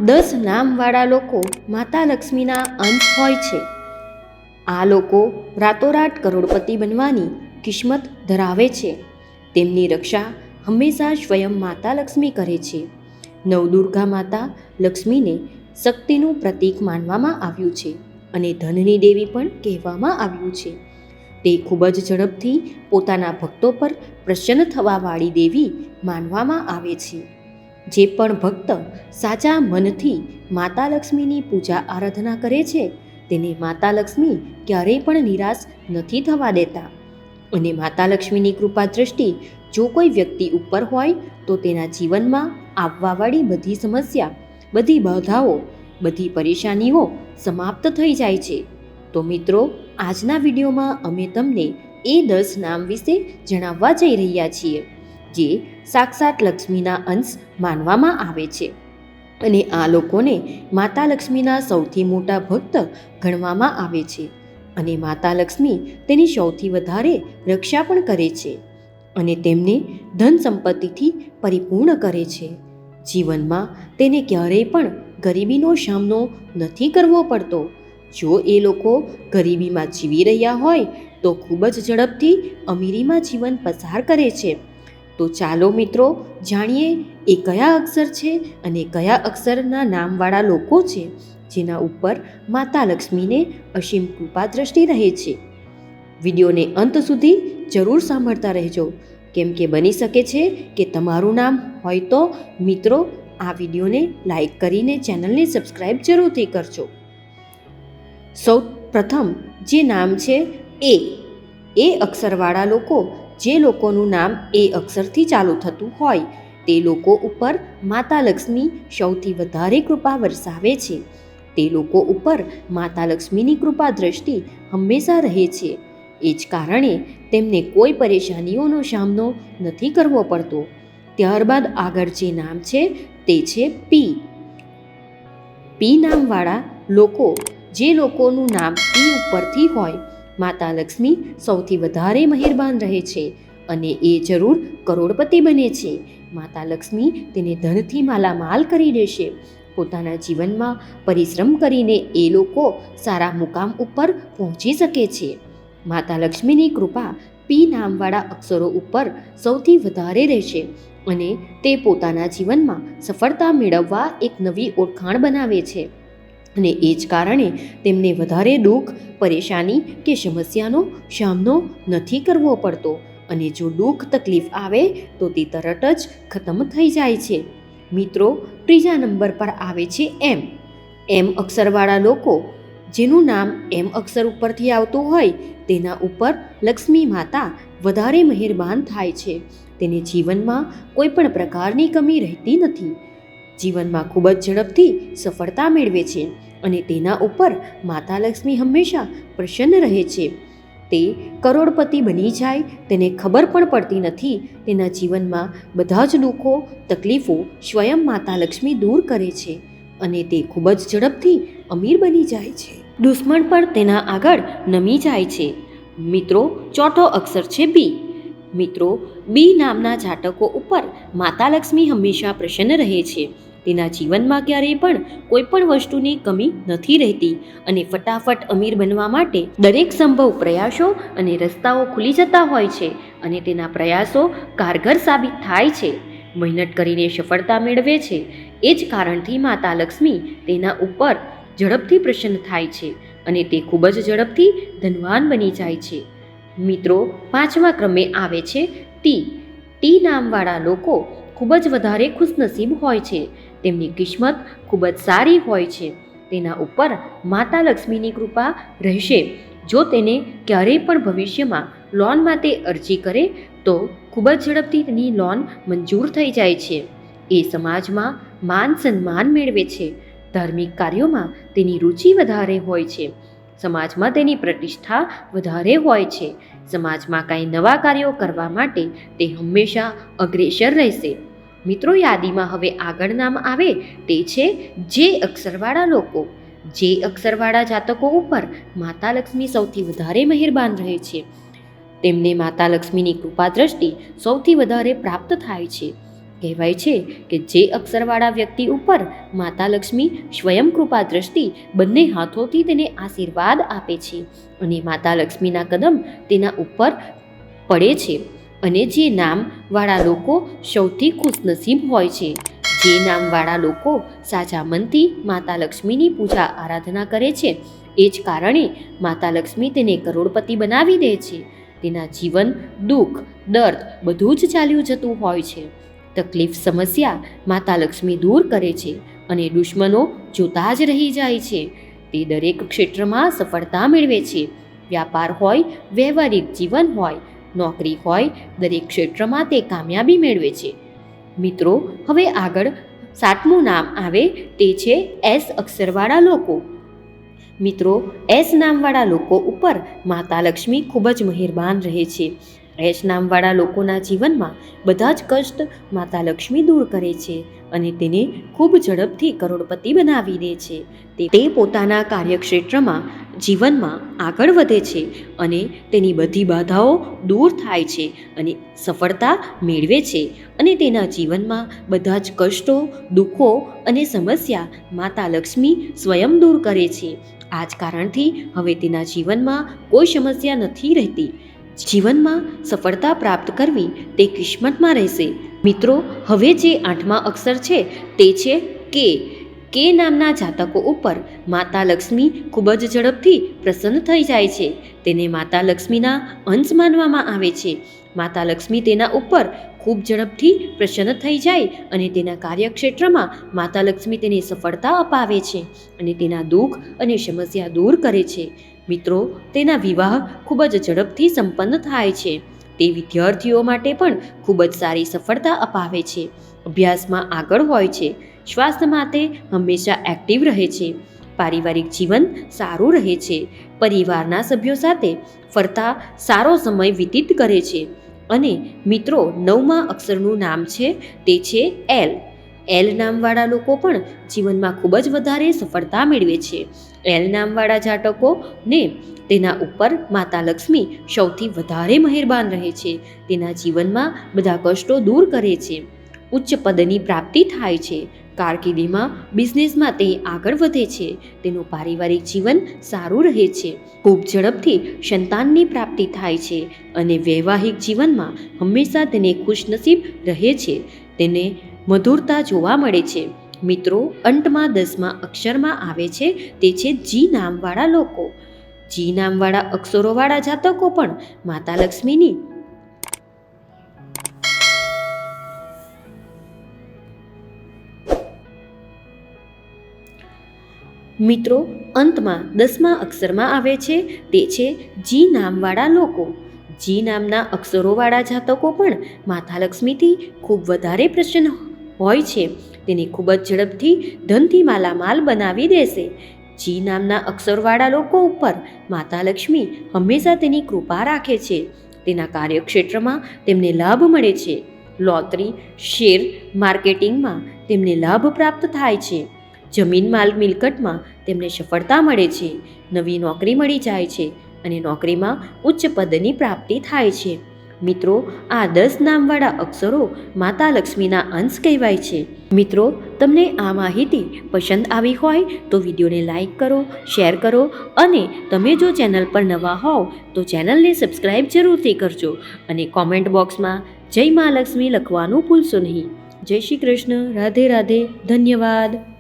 10 નામવાળા લોકો માતા લક્ષ્મીના અંશ હોય છે. આ લોકો રાતોરાત કરોડપતિ બનવાની કિસ્મત ધરાવે છે. તેમની રક્ષા હંમેશા સ્વયં માતા લક્ષ્મી કરે છે. નવદુર્ગા માતા લક્ષ્મીને શક્તિનું પ્રતીક માનવામાં આવ્યું છે અને ધનની દેવી પણ કહેવામાં આવ્યું છે. તે ખૂબ જ ઝડપથી પોતાના ભક્તો પર પ્રસન્ન થવાવાળી દેવી માનવામાં આવે છે. જે પણ ભક્ત સાચા મનથી માતા લક્ષ્મીની પૂજા આરાધના કરે છે તેને માતા લક્ષ્મી ક્યારેય પણ નિરાશ નથી થવા દેતા. અને માતા લક્ષ્મીની કૃપા દૃષ્ટિ જો કોઈ વ્યક્તિ ઉપર હોય તો તેના જીવનમાં આવવાવાળી બધી સમસ્યા, બધી બાધાઓ, બધી પરેશાનીઓ સમાપ્ત થઈ જાય છે. તો મિત્રો, આજના વિડીયોમાં અમે તમને એ 10 નામ વિશે જણાવવા જઈ રહ્યા છીએ જે સાક્ષાત લક્ષ્મીના અંશ માનવામાં આવે છે અને આ લોકોને માતા લક્ષ્મીના સૌથી મોટા ભક્ત ગણવામાં આવે છે. અને માતા લક્ષ્મી તેની સૌથી વધારે રક્ષા પણ કરે છે અને તેમને ધન સંપત્તિથી પરિપૂર્ણ કરે છે. જીવનમાં તેને ક્યારેય પણ ગરીબીનો સામનો નથી કરવો પડતો. જો એ લોકો ગરીબીમાં જીવી રહ્યા હોય તો ખૂબ જ ઝડપથી અમીરીમાં જીવન પસાર કરે છે. તો ચાલો મિત્રો, જાણીએ એ કયા અક્ષર છે અને કયા અક્ષરના નામવાળા લોકો છે જેના ઉપર માતા લક્ષ્મીને અસીમ કૃપા દ્રષ્ટિ રહે છે. વિડીયોને અંત સુધી જરૂર સાંભળતા રહેજો, કેમ કે બની શકે છે કે તમારું નામ હોય. તો મિત્રો, આ વિડીયોને લાઈક કરીને ચેનલને સબસ્ક્રાઈબ જરૂરથી કરજો. સૌ પ્રથમ જે નામ છે એ અક્ષરવાળા લોકો, જે લોકોનું નામ એ અક્ષરથી ચાલુ થતું હોય તે લોકો ઉપર માતા લક્ષ્મી સૌથી વધારે કૃપા વરસાવે છે. તે લોકો ઉપર માતા લક્ષ્મીની કૃપા દ્રષ્ટિ હંમેશા રહે છે. એ જ કારણે તેમને કોઈ પરેશાનીઓનો સામનો નથી કરવો પડતો. ત્યારબાદ આગળ જે નામ છે તે છે પી. પી નામવાળા લોકો, જે લોકોનું નામ પી ઉપરથી હોય, માતા લક્ષ્મી સૌથી વધારે મહેરબાન રહે છે અને એ જરૂર કરોડપતિ બને છે. માતા લક્ષ્મી તેને ધનથી માલામાલ કરી દેશે. પોતાના જીવનમાં પરિશ્રમ કરીને એ લોકો સારા મુકામ ઉપર પહોંચી શકે છે. માતા લક્ષ્મીની કૃપા પી નામવાળા અક્ષરો ઉપર સૌથી વધારે રહેશે અને તે પોતાના જીવનમાં સફળતા મેળવવા એક નવી ઓળખાણ બનાવે છે. અને એ જ કારણે તેમને વધારે દુઃખ, પરેશાની કે સમસ્યાનો સામનો નથી કરવો પડતો. અને જો દુઃખ તકલીફ આવે તો તે તરત જ ખતમ થઈ જાય છે. મિત્રો, ત્રીજા નંબર પર આવે છે એમ. એમ અક્ષરવાળા લોકો, જેનું નામ એમ અક્ષર ઉપરથી આવતું હોય તેના ઉપર લક્ષ્મી માતા વધારે મહેરબાન થાય છે. તેને જીવનમાં કોઈ પણ પ્રકારની કમી રહેતી નથી. જીવનમાં ખૂબ જ ઝડપથી સફળતા મેળવે છે અને તેના ઉપર માતા લક્ષ્મી હંમેશા પ્રસન્ન રહે છે. તે કરોડપતિ બની જાય તેને ખબર પણ પડતી નથી. તેના જીવનમાં બધા જ દુઃખો, તકલીફો સ્વયં માતા લક્ષ્મી દૂર કરે છે અને તે ખૂબ જ ઝડપથી અમીર બની જાય છે. દુશ્મન પણ તેના આગળ નમી જાય છે. મિત્રો, ચોથો અક્ષર છે બી. મિત્રો, બી નામના જાતકો ઉપર માતા લક્ષ્મી હંમેશા પ્રસન્ન રહે છે. તેના જીવનમાં ક્યારેય પણ કોઈ પણ વસ્તુની કમી નથી રહેતી અને ફટાફટ અમીર બનવા માટે દરેક સંભવ પ્રયાસો અને રસ્તાઓ ખુલી જતા હોય છે અને તેના પ્રયાસો કારગર સાબિત થાય છે. મહેનત કરીને સફળતા મેળવે છે. એ જ કારણથી માતા લક્ષ્મી તેના ઉપર ઝડપથી પ્રસન્ન થાય છે અને તે ખૂબ જ ઝડપથી ધનવાન બની જાય છે. મિત્રો, પાંચમા ક્રમે આવે છે ટી. ટી નામવાળા લોકો ખૂબ જ વધારે ખુશનસીબ હોય છે. તેમની કિસ્મત ખૂબ જ સારી હોય છે. તેના ઉપર માતા લક્ષ્મીની કૃપા રહેશે. જો તેને ક્યારેય પણ ભવિષ્યમાં લોન માટે અરજી કરે તો ખૂબ જ ઝડપથી તેની લોન મંજૂર થઈ જાય છે. એ સમાજમાં માન સન્માન મેળવે છે. ધાર્મિક કાર્યોમાં તેની રુચિ વધારે હોય છે. સમાજમાં તેની પ્રતિષ્ઠા વધારે હોય છે. સમાજમાં કાંઈ નવા કાર્યો કરવા માટે તે હંમેશા અગ્રેસર રહેશે. મિત્રો, યાદીમાં હવે આગળ નામ આવે તે છે જે અક્ષરવાળા લોકો. જે અક્ષરવાળા જાતકો ઉપર માતા લક્ષ્મી સૌથી વધારે મહેરબાન રહે છે. તેમને માતા લક્ષ્મીની કૃપા દ્રષ્ટિ સૌથી વધારે પ્રાપ્ત થાય છે. કહેવાય છે કે જે અક્ષરવાળા વ્યક્તિ ઉપર માતા લક્ષ્મી સ્વયં કૃપા દ્રષ્ટિ બંને હાથોથી તેને આશીર્વાદ આપે છે અને માતા લક્ષ્મીના કદમ તેના ઉપર પડે છે. અને જે નામવાળા લોકો સૌથી ખુશનસીબ હોય છે. જે નામવાળા લોકો સાચા મનથી માતા લક્ષ્મીની પૂજા આરાધના કરે છે, એ જ કારણે માતા લક્ષ્મી તેને કરોડપતિ બનાવી દે છે. તેના જીવન, દુઃખ, દર્દ બધું જ ચાલ્યું જતું હોય છે. તકલીફ, સમસ્યા માતા લક્ષ્મી દૂર કરે છે અને દુશ્મનો જોતા જ રહી જાય છે. તે દરેક ક્ષેત્રમાં સફળતા મેળવે છે. વ્યાપાર હોય, વ્યવહારિક જીવન હોય, નોકરી હોય, દરેક ક્ષેત્રમાં તે કામયાબી મેળવે છે. મિત્રો, હવે આગળ 7મું નામ આવે તે છે એસ અક્ષરવાળા લોકો. મિત્રો, એસ નામવાળા લોકો ઉપર માતા લક્ષ્મી ખૂબ જ મહેરબાન રહે છે. એસ નામવાળા લોકોના જીવનમાં બધા જ કષ્ટ માતા લક્ષ્મી દૂર કરે છે અને તેને ખૂબ ઝડપથી કરોડપતિ બનાવી દે છે. તે પોતાના કાર્યક્ષેત્રમાં, જીવનમાં આગળ વધે છે અને તેની બધી બાધાઓ દૂર થાય છે અને સફળતા મેળવે છે અને તેના જીવનમાં બધા જ કષ્ટો, દુઃખો અને સમસ્યા માતા લક્ષ્મી સ્વયં દૂર કરે છે. આ જ કારણથી હવે તેના જીવનમાં કોઈ સમસ્યા નથી રહેતી. જીવનમાં સફળતા પ્રાપ્ત કરવી તે કિસ્મતમાં રહેશે. મિત્રો, હવે જે 8મા અક્ષર છે તે છે કે. કે નામના જાતકો ઉપર માતા લક્ષ્મી ખૂબ જ ઝડપથી પ્રસન્ન થઈ જાય છે. તેને માતા લક્ષ્મીના અંશ માનવામાં આવે છે. માતા લક્ષ્મી તેના ઉપર ખૂબ ઝડપથી પ્રસન્ન થઈ જાય અને તેના કાર્યક્ષેત્રમાં માતા લક્ષ્મી તેને સફળતા અપાવે છે અને તેના દુઃખ અને સમસ્યા દૂર કરે છે. મિત્રો, તેના વિવાહ ખૂબ જ ઝડપથી સંપન્ન થાય છે. તે વિદ્યાર્થીઓ માટે પણ ખૂબ જ સારી સફળતા અપાવે છે. અભ્યાસમાં આગળ હોય છે. સ્વાસ્થ્ય માટે હંમેશા એક્ટિવ રહે છે. પારિવારિક જીવન સારું રહે છે. પરિવારના સભ્યો સાથે ફરતા સારો સમય વ્યતીત કરે છે. અને મિત્રો, 9મા અક્ષરનું નામ છે તે છે એલ. એલ નામવાળા લોકો પણ જીવનમાં ખૂબ જ વધારે સફળતા મેળવે છે. એલ નામવાળા જાતકોને તેના ઉપર માતા લક્ષ્મી સૌથી વધારે મહેરબાન રહે છે. તેના જીવનમાં બધા કષ્ટો દૂર કરે છે. ઉચ્ચ પદની પ્રાપ્તિ થાય છે. કારકિર્દીમાં, બિઝનેસમાં તે આગળ વધે છે. તેનું પારિવારિક જીવન સારું રહે છે. ખૂબ ઝડપથી સંતાનની પ્રાપ્તિ થાય છે અને વૈવાહિક જીવનમાં હંમેશા તેને ખુશનસીબ રહે છે. તેને મધુરતા જોવા મળે છે. મિત્રો, અંતમાં 10મા અક્ષરમાં આવે છે તે છે જી નામવાળા લોકો. જી નામવાળા અક્ષરોવાળા જાતકો પણ માતા લક્ષ્મીની મિત્રો, અંતમાં 10મા અક્ષરમાં આવે છે તે છે જી નામવાળા લોકો. જી નામના અક્ષરોવાળા જાતકો પણ માતા લક્ષ્મીથી ખૂબ વધારે પ્રસન્ન હોય છે. તેને ખૂબ જ ઝડપથી ધનથી માલામાલ બનાવી દેશે. જી નામના અક્ષરવાળા લોકો ઉપર માતા લક્ષ્મી હંમેશા તેની કૃપા રાખે છે. તેના કાર્યક્ષેત્રમાં તેમને લાભ મળે છે. લોટરી, શેર માર્કેટિંગમાં તેમને લાભ પ્રાપ્ત થાય છે. જમીન, માલ, મિલકતમાં તેમને સફળતા મળે છે. નવી નોકરી મળી જાય છે અને નોકરીમાં ઉચ્ચ પદની પ્રાપ્તિ થાય છે. મિત્રો, આ 10 નામવાળા અક્ષરો માતા લક્ષ્મીના અંશ કહેવાય છે. મિત્રો, તમને આ માહિતી પસંદ આવી હોય તો વિડીયોને લાઈક કરો, શેર કરો અને તમે જો ચેનલ પર નવા હોવ તો ચેનલને સબસ્ક્રાઈબ જરૂરથી કરજો અને કોમેન્ટ બોક્સમાં જય મા લક્ષ્મી લખવાનું ભૂલશો નહીં. જય શ્રી કૃષ્ણ. રાધે રાધે. ધન્યવાદ.